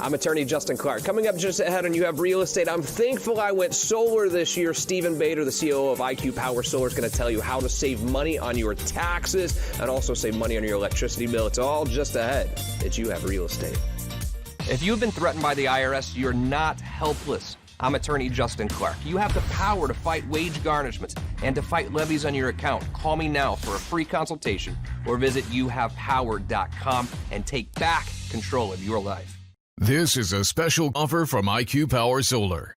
I'm attorney Justin Clark. Coming up just ahead on You Have Real Estate, I'm thankful I went solar this year. Stephen Bader, the COO of IQ Power Solar, is going to tell you how to save money on your taxes and also save money on your electricity bill. It's all just ahead. It's You Have Real Estate. If you've been threatened by the IRS, you're not helpless. I'm attorney Justin Clark. You have the power to fight wage garnishments and to fight levies on your account. Call me now for a free consultation or visit youhavepower.com and take back control of your life. This is a special offer from IQ Power Solar.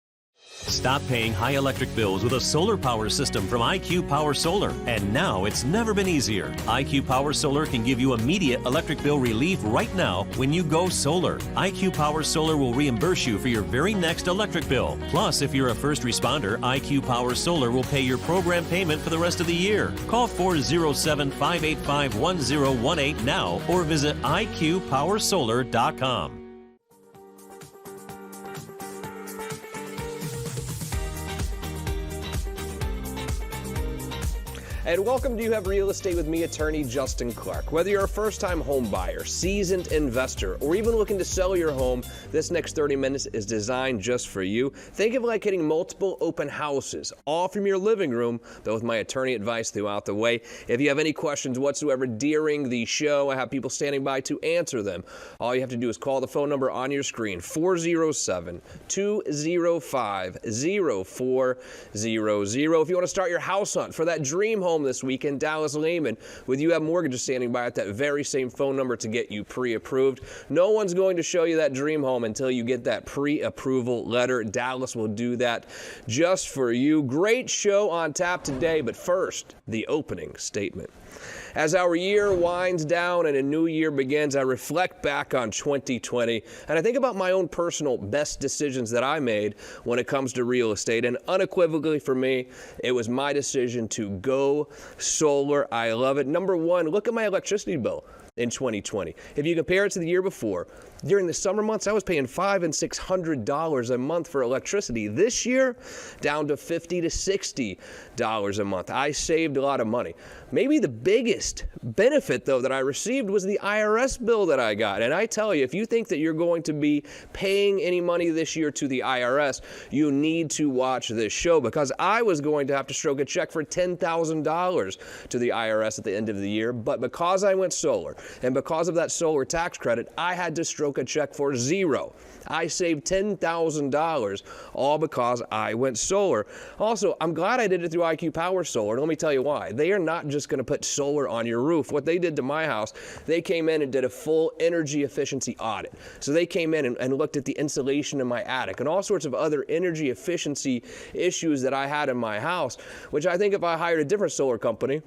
Stop paying high electric bills with a solar power system from IQ Power Solar. And now it's never been easier. IQ Power Solar can give you immediate electric bill relief right now when you go solar. IQ Power Solar will reimburse you for your very next electric bill. Plus, if you're a first responder, IQ Power Solar will pay your program payment for the rest of the year. Call 407-585-1018 now or visit iqpowersolar.com. And welcome to You Have Real Estate with me, attorney Justin Clark. Whether you're a first-time home buyer, seasoned investor, or even looking to sell your home, this next 30 minutes is designed just for you. Think of it like hitting multiple open houses, all from your living room, but with my attorney advice throughout the way. If you have any questions whatsoever during the show, I have people standing by to answer them. All you have to do is call the phone number on your screen, 407-205-0400. If you want to start your house hunt for that dream home this weekend, Dallas Lehman with You Have Mortgages standing by at that very same phone number to get you pre-approved. No one's going to show you that dream home until you get that pre-approval letter. Dallas will do that just for you. Great show on tap today, but first, the opening statement. As our year winds down and a new year begins, I reflect back on 2020 and I think about my own personal best decisions that I made when it comes to real estate. And unequivocally for me, it was my decision to go solar. I love it. Number one, look at my electricity bill in 2020. If you compare it to the year before, during the summer months, I was paying $500 and $600 a month for electricity. This year, down to $50 to $60 a month. I saved a lot of money. Maybe the biggest benefit, though, that I received was the IRS bill that I got. And I tell you, if you think that you're going to be paying any money this year to the IRS, you need to watch this show, because I was going to have to stroke a check for $10,000 to the IRS at the end of the year. But because I went solar and because of that solar tax credit, I had to stroke a check for zero. I saved $10,000 all because I went solar. Also, I'm glad I did it through IQ Power Solar. Let me tell you why. They are not just going to put solar on your roof. What they did to my house, they came in and did a full energy efficiency audit. So they came in and looked at the insulation in my attic and all sorts of other energy efficiency issues that I had in my house, which I think if I hired a different solar company,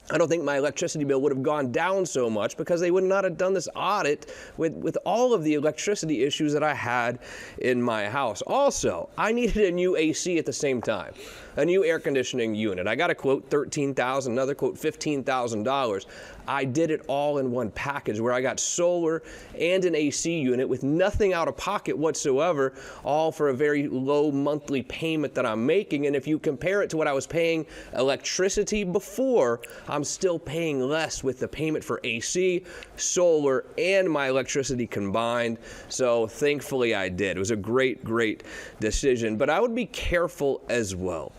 I don't think my electricity bill would have gone down so much, because they would not have done this audit with all of the electricity issues that I had in my house. Also, I needed a new AC at the same time, a new air conditioning unit. I got a quote $13,000, another quote $15,000. I did it all in one package where I got solar and an AC unit with nothing out of pocket whatsoever, all for a very low monthly payment that I'm making. And if you compare it to what I was paying electricity before, I'm still paying less with the payment for AC, solar, and my electricity combined. So thankfully I did. It was a great, great decision. But I would be careful as well,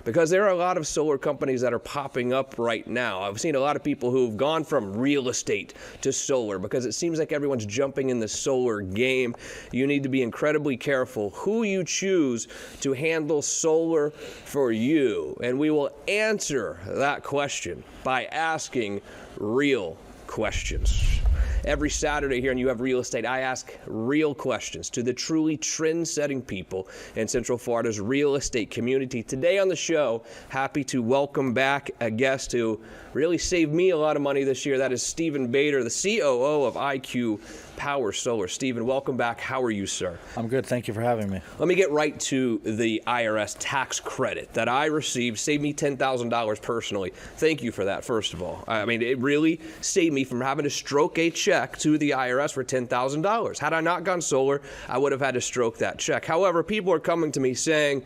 because there are a lot of solar companies that are popping up right now. I've seen a lot of people who've gone from real estate to solar because it seems like everyone's jumping in the solar game. You need to be incredibly careful who you choose to handle solar for you. And we will answer that question by asking real questions. Every Saturday here on You Have Real Estate, I ask real questions to the truly trend-setting people in Central Florida's real estate community. Today on the show, happy to welcome back a guest who really saved me a lot of money this year. That is Stephen Bader, the COO of IQ Power Solar. Stephen, welcome back. How are you, sir? I'm good. Thank you for having me. Let me get right to the IRS tax credit that I received. Saved me $10,000 personally. Thank you for that, first of all. I mean, it really saved me from having to stroke a check to the IRS for $10,000. Had I not gone solar, I would have had to stroke that check. However, people are coming to me saying,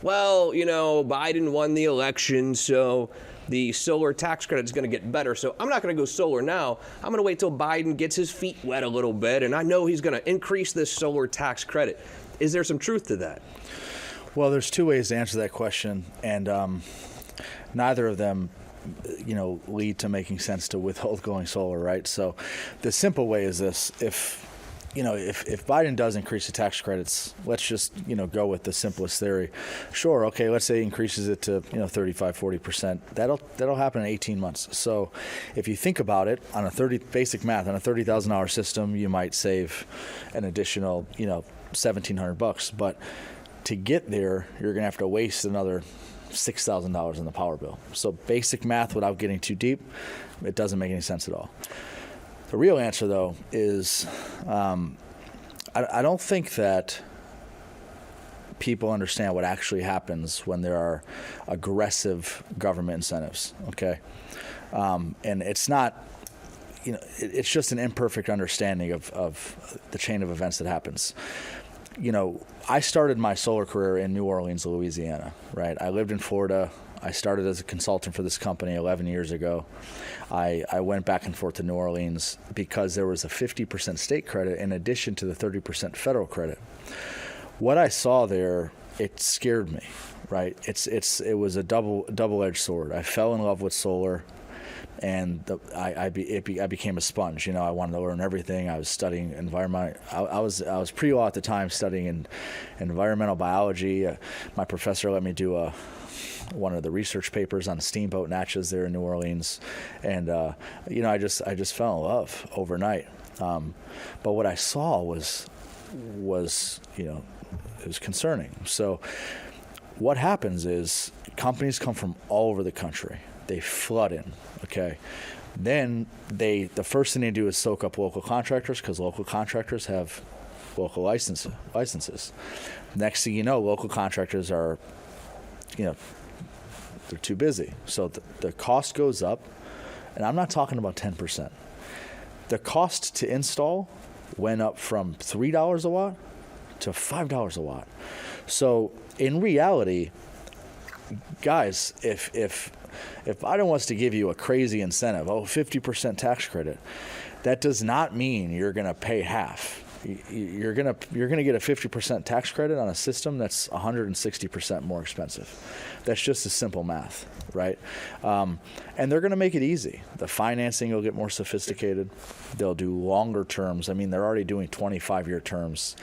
well, you know, Biden won the election, so the solar tax credit is going to get better. So I'm not going to go solar now. I'm going to wait till Biden gets his feet wet a little bit, and I know he's going to increase this solar tax credit. Is there some truth to that? Well, there's two ways to answer that question, and neither of them, lead to making sense to withhold going solar, right? So the simple way is this: if Biden does increase the tax credits, let's just, go with the simplest theory. Sure, okay, let's say he increases it to, 35, 40%. That'll happen in 18 months. So if you think about it, on basic math, on a $30,000 system, you might save an additional, $1,700. But to get there, you're going to have to waste another $6,000 in the power bill. So basic math, without getting too deep, it doesn't make any sense at all. The real answer, though, is I don't think that people understand what actually happens when there are aggressive government incentives, okay? And it's not, it's just an imperfect understanding of the chain of events that happens. I started my solar career in New Orleans, Louisiana, right? I lived in Florida. I started as a consultant for this company 11 years ago. I went back and forth to New Orleans because there was a 50% state credit in addition to the 30% federal credit. What I saw there, it scared me, right? It was a double-edged sword. I fell in love with solar, and I became a sponge. I wanted to learn everything. I was studying environment. I was pretty low at the time, studying in environmental biology. My professor let me do one of the research papers on steamboat Natchez there in New Orleans, and I just fell in love overnight. But what I saw was it was concerning. So what happens is companies come from all over the country. They flood in, okay? Then the first thing they do is soak up local contractors, because local contractors have local licenses. Next thing you know, local contractors are, they're too busy. So the cost goes up, and I'm not talking about 10%. The cost to install went up from $3 a watt to $5 a watt. So in reality, guys, if Biden wants to give you a crazy incentive, 50% tax credit, that does not mean you're going to pay half. You're going to get a 50% tax credit on a system that's 160% more expensive. That's just a simple math, right? And they're going to make it easy. The financing will get more sophisticated. They'll do longer terms. I mean, they're already doing 25-year terms.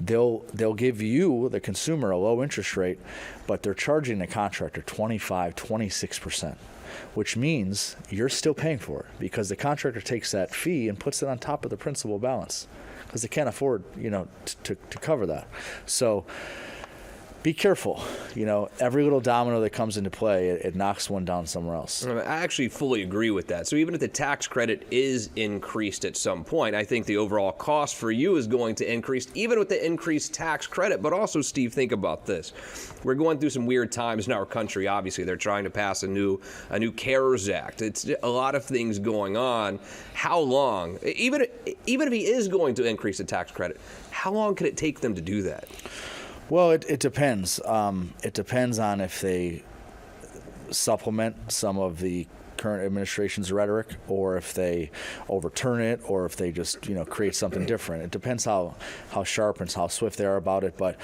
They'll give you, the consumer, a low interest rate, but they're charging the contractor 25, 26%, which means you're still paying for it because the contractor takes that fee and puts it on top of the principal balance, because they can't afford, to cover that. So be careful. Every little domino that comes into play, it knocks one down somewhere else. I actually fully agree with that. So even if the tax credit is increased at some point, I think the overall cost for you is going to increase, even with the increased tax credit. But also, Steve, think about this. We're going through some weird times in our country. Obviously, they're trying to pass a new CARES Act. It's a lot of things going on. How long, even if he is going to increase the tax credit, how long could it take them to do that? Well, it depends. It depends on if they supplement some of the current administration's rhetoric, or if they overturn it, or if they just create something different. It depends how sharp and how swift they are about it. But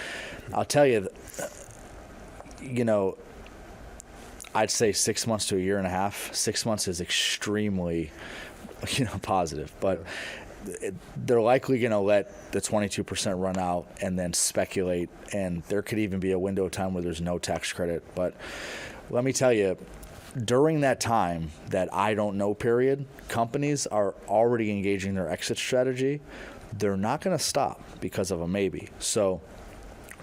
I'll tell you, I'd say 6 months to a year and a half. 6 months is extremely, positive, but they're likely going to let the 22% run out and then speculate, and there could even be a window of time where there's no tax credit. But let me tell you, during that time, that I don't know period, companies are already engaging their exit strategy. They're not going to stop because of a maybe. So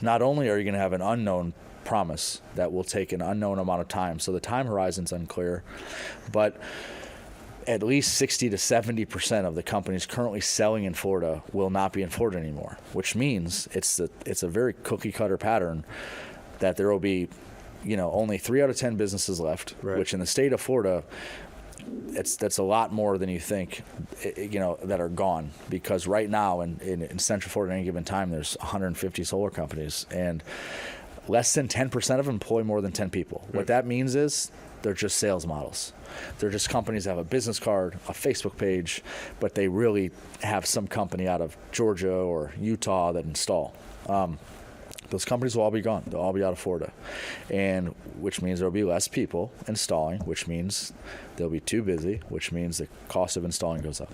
not only are you going to have an unknown promise that will take an unknown amount of time, so the time horizon's unclear, but at least 60 to 70% of the companies currently selling in Florida will not be in Florida anymore, which means it's a very cookie-cutter pattern that there will be, only 3 out of 10 businesses left, right, which in the state of Florida, that's a lot more than you think, that are gone, because right now in Central Florida at any given time, there's 150 solar companies, and less than 10% of them employ more than 10 people. Right. What that means is they're just sales models. They're just companies that have a business card, a Facebook page, but they really have some company out of Georgia or Utah that install. Those companies will all be gone. They'll all be out of Florida, and which means there'll be less people installing, which means they'll be too busy, which means the cost of installing goes up.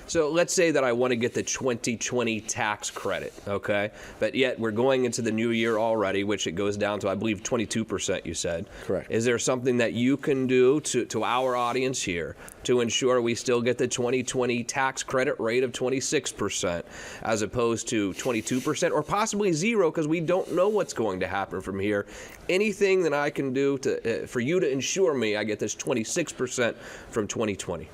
So let's say that I want to get the 2020 tax credit, okay? But yet we're going into the new year already, which it goes down to, I believe, 22%, you said. Correct. Is there something that you can do to our audience here to ensure we still get the 2020 tax credit rate of 26% as opposed to 22% or possibly zero, because we don't know what's going to happen from here? Anything that I can do to for you to ensure me I get this 26% from 2020?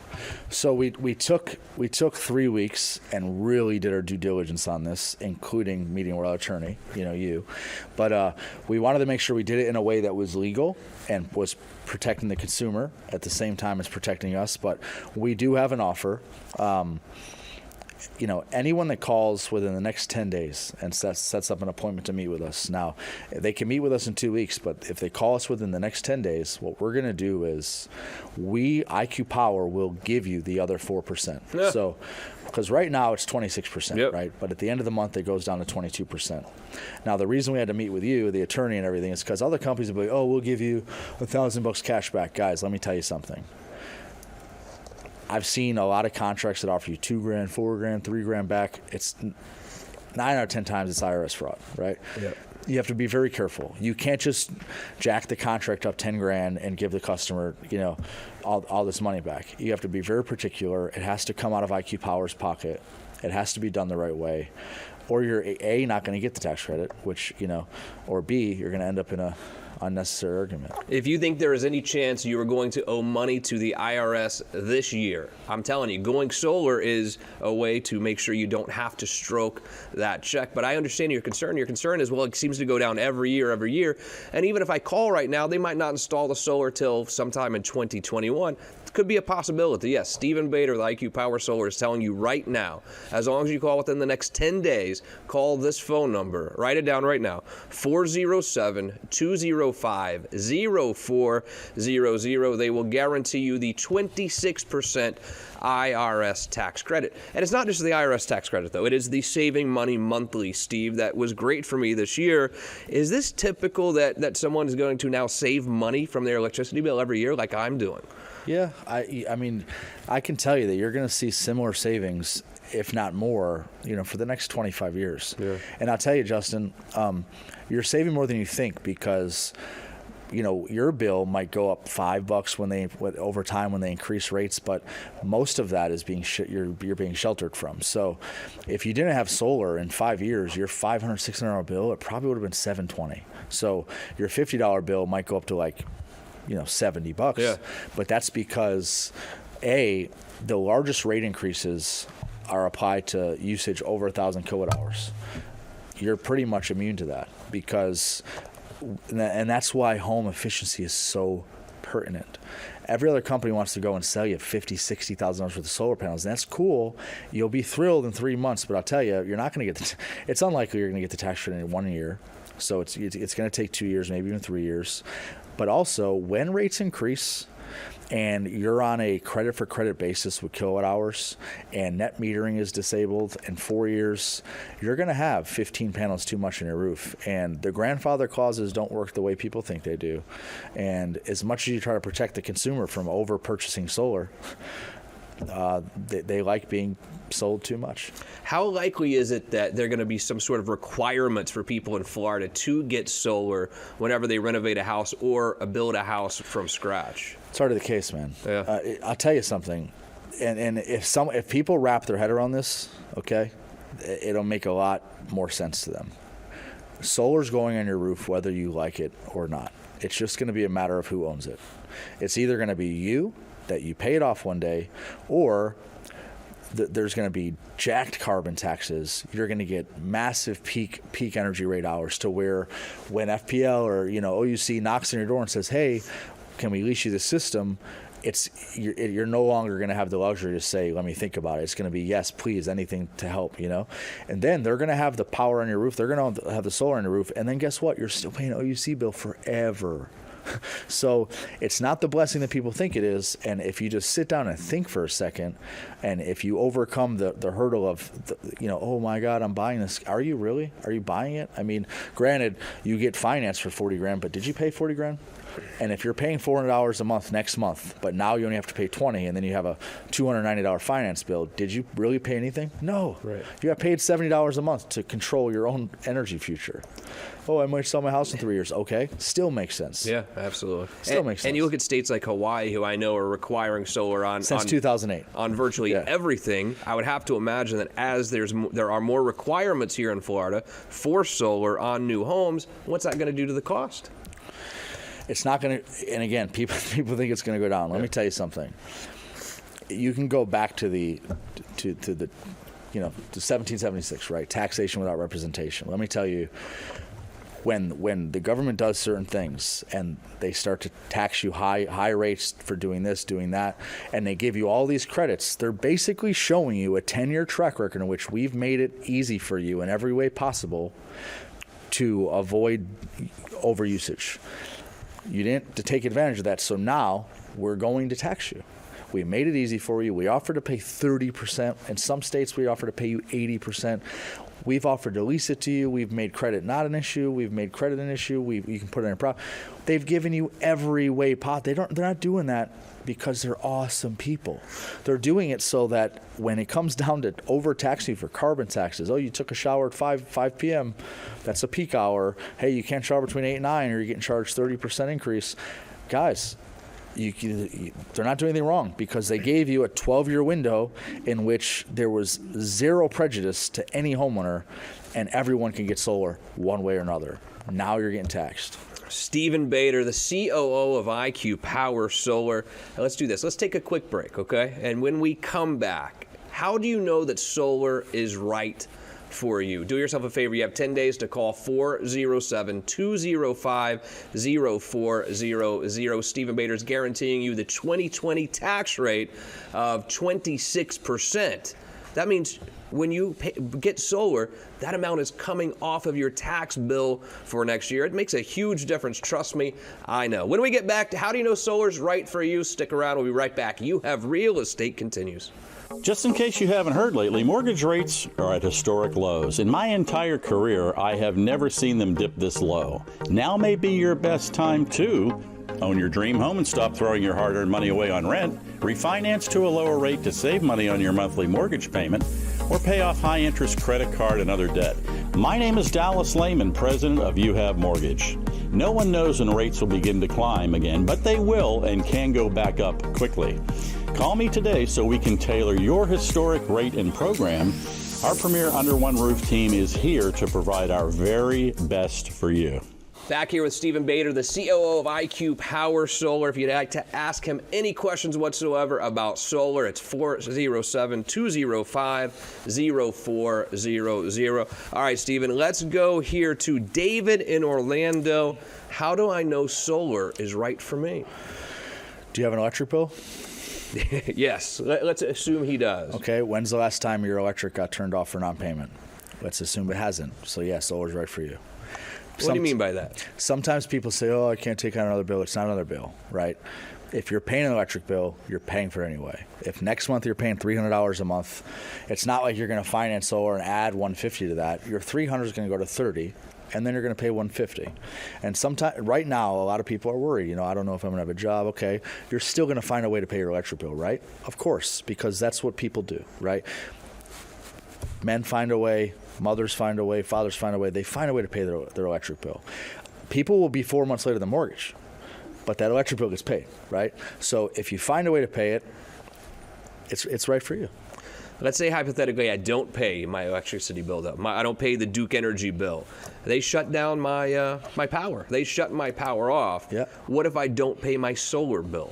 So we took 3 weeks and really did our due diligence on this, including meeting with our attorney, you. But we wanted to make sure we did it in a way that was legal and was protecting the consumer at the same time as protecting us. But we do have an offer. Anyone that calls within the next 10 days and sets up an appointment to meet with us. Now, they can meet with us in 2 weeks, but if they call us within the next 10 days, what we're going to do is IQ Power will give you the other 4%. Yeah. So, because right now it's 26%, yep. Right? But at the end of the month, it goes down to 22%. Now, the reason we had to meet with you, the attorney and everything, is because other companies will be like, oh, we'll give you $1,000 cash back. Guys, let me tell you something. I've seen a lot of contracts that offer you $2,000, $4,000, $3,000 back. It's 9 out of 10 times it's IRS fraud, right? Yep. You have to be very careful. You can't just jack the contract up $10,000 and give the customer, all this money back. You have to be very particular. It has to come out of IQ Power's pocket. It has to be done the right way, or you're A, not going to get the tax credit, which or B, you're going to end up in a unnecessary argument. If you think there is any chance you are going to owe money to the IRS this year, I'm telling you, going solar is a way to make sure you don't have to stroke that check. But I understand your concern. Your concern is, well, it seems to go down every year. And even if I call right now, they might not install the solar till sometime in 2021. Could be a possibility. Yes, Stephen Bader, the IQ Power Solar, is telling you right now, as long as you call within the next 10 days, call this phone number. Write it down right now, 407-205-0400. They will guarantee you the 26% IRS tax credit. And it's not just the IRS tax credit, though. It is the Saving Money Monthly, Steve, that was great for me this year. Is this typical that someone is going to now save money from their electricity bill every year like I'm doing? Yeah, I mean, I can tell you that you're going to see similar savings, if not more, for the next 25 years. Yeah. And I'll tell you, Justin, you're saving more than you think because, your bill might go up $5 over time when they increase rates, but most of that is you're being sheltered from. So, if you didn't have solar in 5 years, your $500, $600 bill, it probably would have been $720. So, your $50 bill might go up to $70. Yeah. But that's because the largest rate increases are applied to usage over 1,000 kilowatt hours. You're pretty much immune to that and that's why home efficiency is so pertinent. Every other company wants to go and sell you $50,000, $60,000 worth of solar panels. And that's cool. You'll be thrilled in 3 months, but I'll tell you, you're not going to get it's unlikely you're going to get the tax credit in 1 year. So it's going to take 2 years, maybe even 3 years. But also, when rates increase and you're on a credit for credit basis with kilowatt hours and net metering is disabled in 4 years, you're going to have 15 panels too much on your roof. And the grandfather clauses don't work the way people think they do. And as much as you try to protect the consumer from over purchasing solar, they like being sold too much. How likely is it that there are going to be some sort of requirements for people in Florida to get solar whenever they renovate a house or build a house from scratch? It's already the case, man. Yeah. I'll tell you something, and if people wrap their head around this, okay, it'll make a lot more sense to them. Solar's going on your roof whether you like it or not. It's just going to be a matter of who owns it. It's either going to be you, that you pay it off one day, or there's going to be jacked carbon taxes. You're going to get massive peak energy rate hours to where when FPL or OUC knocks on your door and says, hey, can we lease you the system? you're no longer going to have the luxury to say, let me think about it. It's going to be, yes, please, anything to help, And then they're going to have the power on your roof. They're going to have the solar on your roof. And then guess what? You're still paying an OUC bill forever. So it's not the blessing that people think it is. And if you just sit down and think for a second, and if you overcome the hurdle of, oh my God, I'm buying this. Are you really? Are you buying it? I mean, granted, you get financed for $40,000, but did you pay $40,000? And if you're paying $400 a month next month, but now you only have to pay $20, and then you have a $290 finance bill, did you really pay anything? No. Right. You got paid $70 a month to control your own energy future. Oh, I might sell my house in 3 years. Okay, still makes sense. Yeah, absolutely. Still makes sense. And you look at states like Hawaii, who I know are requiring solar since 2008 on virtually Yeah. everything. I would have to imagine that as there are more requirements here in Florida for solar on new homes, what's that going to do to the cost? It's not going to, and again, people think it's going to go down. Let me tell you something. You can go back to the 1776, right? Taxation without representation. Let me tell you, when the government does certain things and they start to tax you high rates for doing this, doing that, and they give you all these credits, they're basically showing you a 10-year track record in which we've made it easy for you in every way possible to avoid overusage. You didn't to take advantage of that, so now we're going to tax you. We made it easy for you. We offer to pay 30%. In some states, we offer to pay you 80%. We've offered to lease it to you. We've made credit not an issue. We've made credit an issue. You can put it in a profit. They've given you every way possible. They're not doing that because they're awesome people. They're doing it so that when it comes down to overtaxing for carbon taxes, oh, you took a shower at 5 p.m., that's a peak hour. Hey, you can't shower between 8 and 9 or you're getting charged 30% increase. Guys, they're not doing anything wrong because they gave you a 12-year window in which there was zero prejudice to any homeowner and everyone can get solar one way or another. Now you're getting taxed. Stephen Bader, the COO of IQ Power Solar. Now let's do this. Let's take a quick break, okay? And when we come back, how do you know that solar is right for you? Do yourself a favor. You have 10 days to call 407-205-0400. Stephen Bader is guaranteeing you the 2020 tax rate of 26%. That means when you get solar, that amount is coming off of your tax bill for next year. It makes a huge difference. Trust me, I know. When we get back to how do you know solar's right for you, stick around. We'll be right back. You Have Real Estate continues. Just in case you haven't heard lately, mortgage rates are at historic lows. In my entire career, I have never seen them dip this low. Now may be your best time to own your dream home and stop throwing your hard-earned money away on rent, refinance to a lower rate to save money on your monthly mortgage payment, or pay off high-interest credit card and other debt. My name is Dallas Lehman, president of You Have Mortgage. No one knows when rates will begin to climb again, but they will and can go back up quickly. Call me today so we can tailor your historic rate and program. Our premier Under One Roof team is here to provide our very best for you. Back here with Stephen Bader, the COO of IQ Power Solar. If you'd like to ask him any questions whatsoever about solar, it's 407-205-0400. All right, Stephen, let's go here to David in Orlando. How do I know solar is right for me? Do you have an electric bill? Yes, let's assume he does. Okay, when's the last time your electric got turned off for non-payment? Let's assume it hasn't. So yeah, solar's right for you. What do you mean by that? Sometimes people say, oh, I can't take on another bill. It's not another bill, right? If you're paying an electric bill, you're paying for it anyway. If next month you're paying $300 a month, it's not like you're going to finance solar and add $150 to that. Your $300 is going to go to $30, and then you're going to pay $150. And sometimes, right now, a lot of people are worried. I don't know if I'm going to have a job. Okay, you're still going to find a way to pay your electric bill, right? Of course, because that's what people do, right? Men find a way, mothers find a way, fathers find a way. They find a way to pay their electric bill. People will be 4 months later than mortgage, but that electric bill gets paid, right? So if you find a way to pay it, it's right for you. Let's say hypothetically I don't pay my electricity bill though. I don't pay the Duke Energy bill. They shut down my my power. They shut my power off. Yeah. What if I don't pay my solar bill?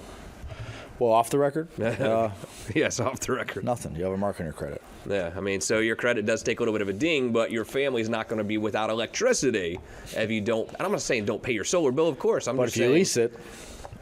Well, off the record? Yes, off the record. Nothing. You have a mark on your credit. Yeah, I mean, so your credit does take a little bit of a ding, but your family's not going to be without electricity if you don't. And I'm not saying don't pay your solar bill, of course. But if you lease it,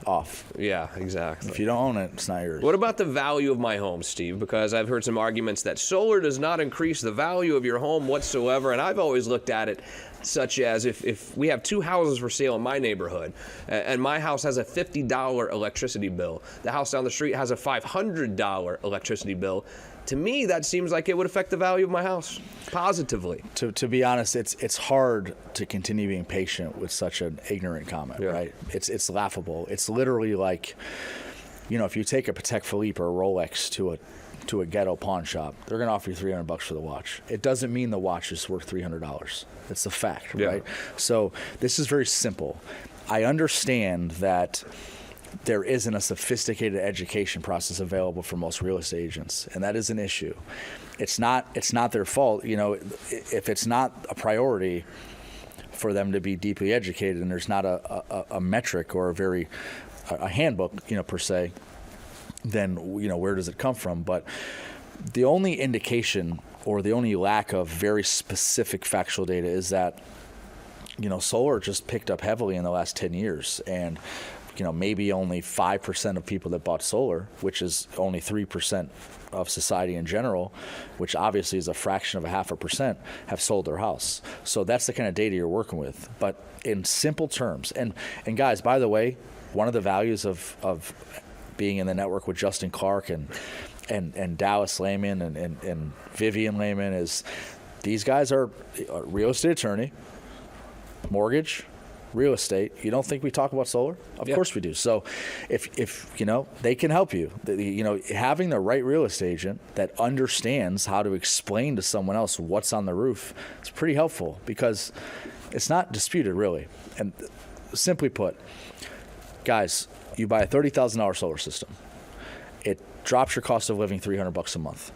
off. Yeah, exactly. If you don't own it, it's not yours. What about the value of my home, Steve? Because I've heard some arguments that solar does not increase the value of your home whatsoever, and I've always looked at it such as if we have two houses for sale in my neighborhood, and my house has a $50 electricity bill, the house down the street has a $500 electricity bill, to me, that seems like it would affect the value of my house positively. To be honest, it's hard to continue being patient with such an ignorant comment, right? It's laughable. It's literally like, if you take a Patek Philippe or a Rolex to a ghetto pawn shop, they're going to offer you $300 for the watch. It doesn't mean the watch is worth $300. It's a fact, right? So this is very simple. I understand that there isn't a sophisticated education process available for most real estate agents, and that is an issue. It's not their fault. If it's not a priority for them to be deeply educated, and there's not a metric or a handbook, per se, then where does it come from? But the only indication or the only lack of very specific factual data is that solar just picked up heavily in the last 10 years, and maybe only 5% of people that bought solar, which is only 3% of society in general, which obviously is a fraction of 0.5%, have sold their house. So that's the kind of data you're working with. But in simple terms, and guys, by the way, one of the values of being in the network with Justin Clark and Dallas Lehman and Vivian Lehman is these guys are a real estate attorney, mortgage, real estate. You don't think we talk about solar? Of course we do. So if they can help you, having the right real estate agent that understands how to explain to someone else what's on the roof, it's pretty helpful because it's not disputed really. And simply put, guys, you buy a $30,000 solar system. It drops your cost of living $300 a month.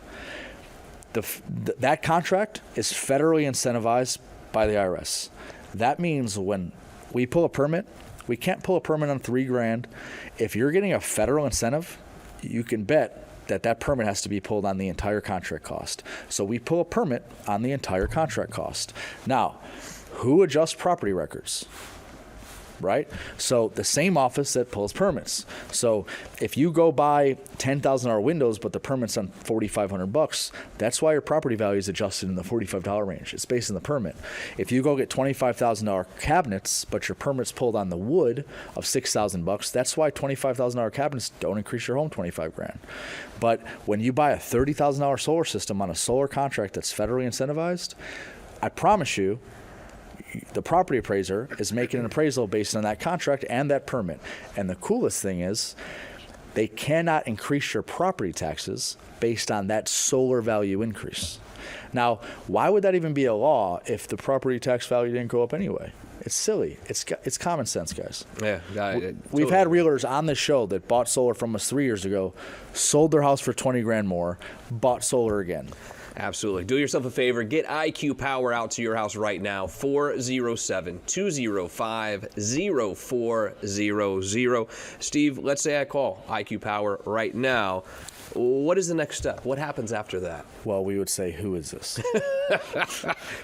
That contract is federally incentivized by the IRS. That means when we pull a permit, we can't pull a permit on $3,000. If you're getting a federal incentive, you can bet that permit has to be pulled on the entire contract cost. So we pull a permit on the entire contract cost. Now, who adjusts property records? Right? So the same office that pulls permits. So if you go buy $10,000 windows, but the permit's on $4,500, that's why your property value is adjusted in the $45 range. It's based on the permit. If you go get $25,000 cabinets, but your permit's pulled on the wood of $6,000, that's why $25,000 cabinets don't increase your home $25,000. But when you buy a $30,000 solar system on a solar contract that's federally incentivized, I promise you, the property appraiser is making an appraisal based on that contract and that permit. And the coolest thing is they cannot increase your property taxes based on that solar value increase. Now, why would that even be a law if the property tax value didn't go up anyway? It's silly. It's common sense, guys. Yeah, We've had realtors on this show that bought solar from us 3 years ago, sold their house for $20,000 more, bought solar again. Absolutely. Do yourself a favor. Get IQ Power out to your house right now. 407-205-0400. Steve, let's say I call IQ Power right now. What is the next step? What happens after that? Well, we would say, who is this?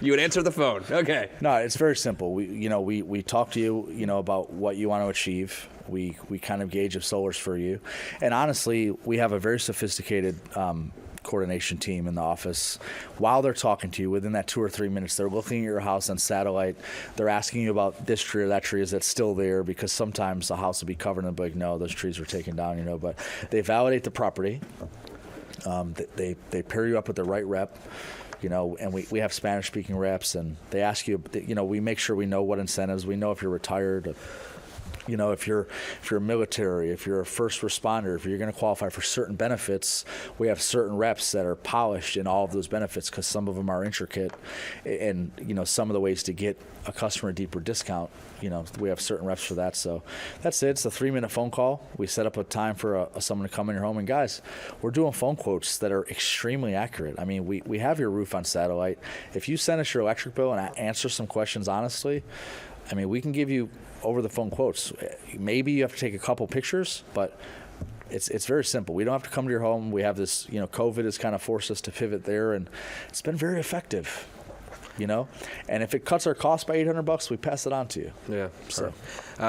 You would answer the phone. Okay. No, it's very simple. We talk to you, about what you want to achieve. We kind of gauge if solar's for you. And honestly, we have a very sophisticated coordination team in the office. While they're talking to you, within that 2 or 3 minutes, they're looking at your house on satellite. They're asking you about this tree or that tree. Is that still there? Because sometimes the house will be covered and they'll be like, no, those trees were taken down, But they validate the property. They pair you up with the right rep. And we have Spanish-speaking reps, and they ask you, we make sure we know what incentives. We know if you're retired, if you're military, if you're a first responder, if you're going to qualify for certain benefits. We have certain reps that are polished in all of those benefits because some of them are intricate, and some of the ways to get a customer a deeper discount. We have certain reps for that. So that's it. It's a 3-minute phone call. We set up a time for someone to come in your home, and guys, we're doing phone quotes that are extremely accurate. I mean, we have your roof on satellite. If you send us your electric bill and answer some questions honestly, I mean, we can give you over-the-phone quotes. Maybe you have to take a couple pictures, but it's very simple. We don't have to come to your home. We have this, COVID has kind of forced us to pivot there, and it's been very effective. And if it cuts our cost by $800, we pass it on to you. Yeah. So,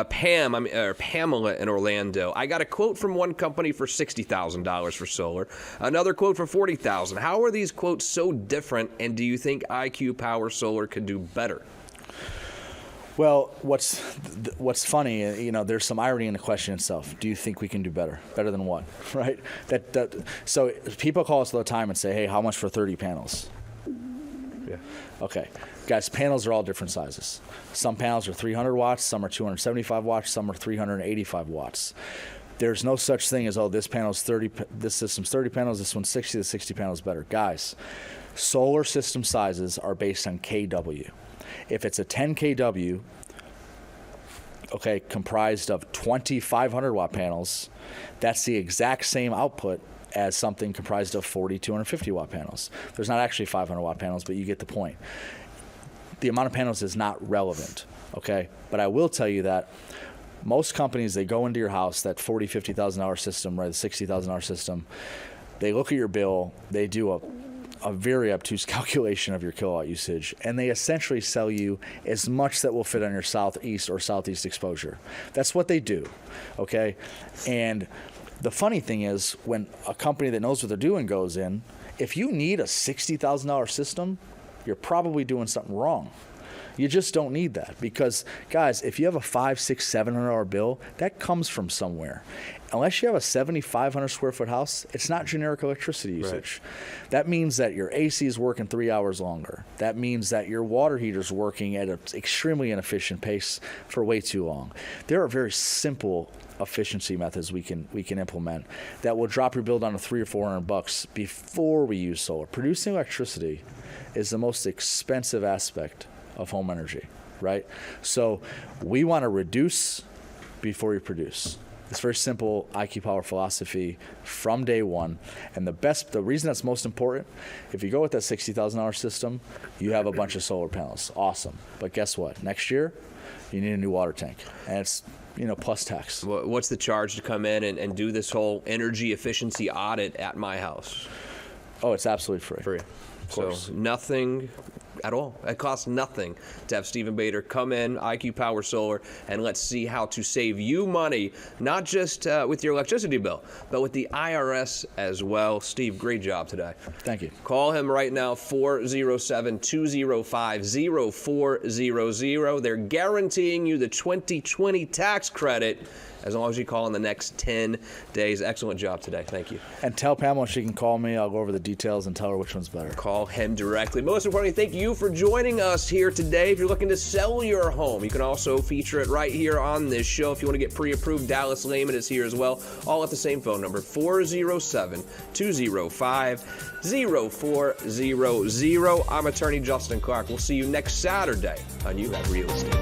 Pamela in Orlando. I got a quote from one company for $60,000 for solar. Another quote for $40,000. How are these quotes so different? And do you think IQ Power Solar could do better? well, what's funny, there's some irony in the question itself. Do you think we can do better? Better than what? Right? So people call us all the time and say, hey, how much for 30 panels? Yeah. Okay. Guys, panels are all different sizes. Some panels are 300 watts, some are 275 watts, some are 385 watts. There's no such thing as, this panel's 30, this system's 30 panels, this one's 60, the 60 panels better. Guys, solar system sizes are based on kW. If it's a 10 kW, comprised of 20 500 watt panels, that's the exact same output as something comprised of 40 250 watt panels. There's not actually 500 watt panels, but you get the point. The amount of panels is not relevant, okay? But I will tell you that most companies, they go into your house, that $40,000, $50,000 system, right, the $60,000 system, they look at your bill, they do a very obtuse calculation of your kilowatt usage, and they essentially sell you as much that will fit on your southeast or southeast exposure. That's what they do, okay? And the funny thing is, when a company that knows what they're doing goes in, if you need a $60,000 system, you're probably doing something wrong. You just don't need that, because, guys, if you have a $500, $600, $700 bill, that comes from somewhere. Unless you have a 7,500 square foot house, it's not generic electricity usage. Right. That means that your AC is working 3 hours longer. That means that your water heater's working at an extremely inefficient pace for way too long. There are very simple efficiency methods we can implement that will drop your bill down to $300 or $400 before we use solar. Producing electricity is the most expensive aspect of home energy, right? So we want to reduce before you produce. It's very simple IQ Power philosophy from day one. And the reason that's most important, if you go with that $60,000 system, you have a bunch of solar panels. Awesome. But guess what? Next year, you need a new water tank. And it's plus tax. What's the charge to come in and do this whole energy efficiency audit at my house? Oh, it's absolutely free. Free. Of course. So nothing at all. It costs nothing to have Stephen Bader come in, IQ Power Solar, and let's see how to save you money, not just with your electricity bill, but with the IRS as well. Steve, great job today. Thank you. Call him right now, 407-205-0400. They're guaranteeing you the 2020 tax credit as long as you call in the next 10 days. Excellent job today. Thank you. And tell Pamela she can call me. I'll go over the details and tell her which one's better. Call him directly. Most importantly, thank you for joining us here today. If you're looking to sell your home, you can also feature it right here on this show. If you want to get pre-approved, Dallas Lehman is here as well, all at the same phone number, 407-205-0400. I'm attorney Justin Clark. We'll see you next Saturday on You Have Real Estate.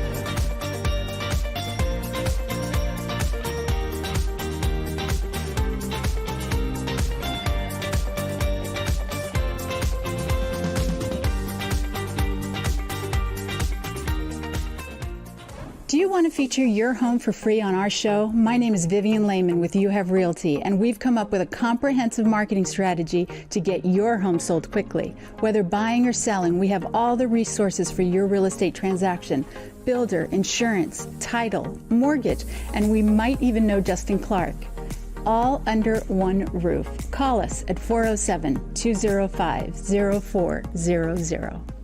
Do you want to feature your home for free on our show? My name is Vivian Lehman with You Have Realty, and we've come up with a comprehensive marketing strategy to get your home sold quickly. Whether buying or selling, we have all the resources for your real estate transaction: builder, insurance, title, mortgage, and we might even know Justin Clark. All under one roof. Call us at 407-205-0400.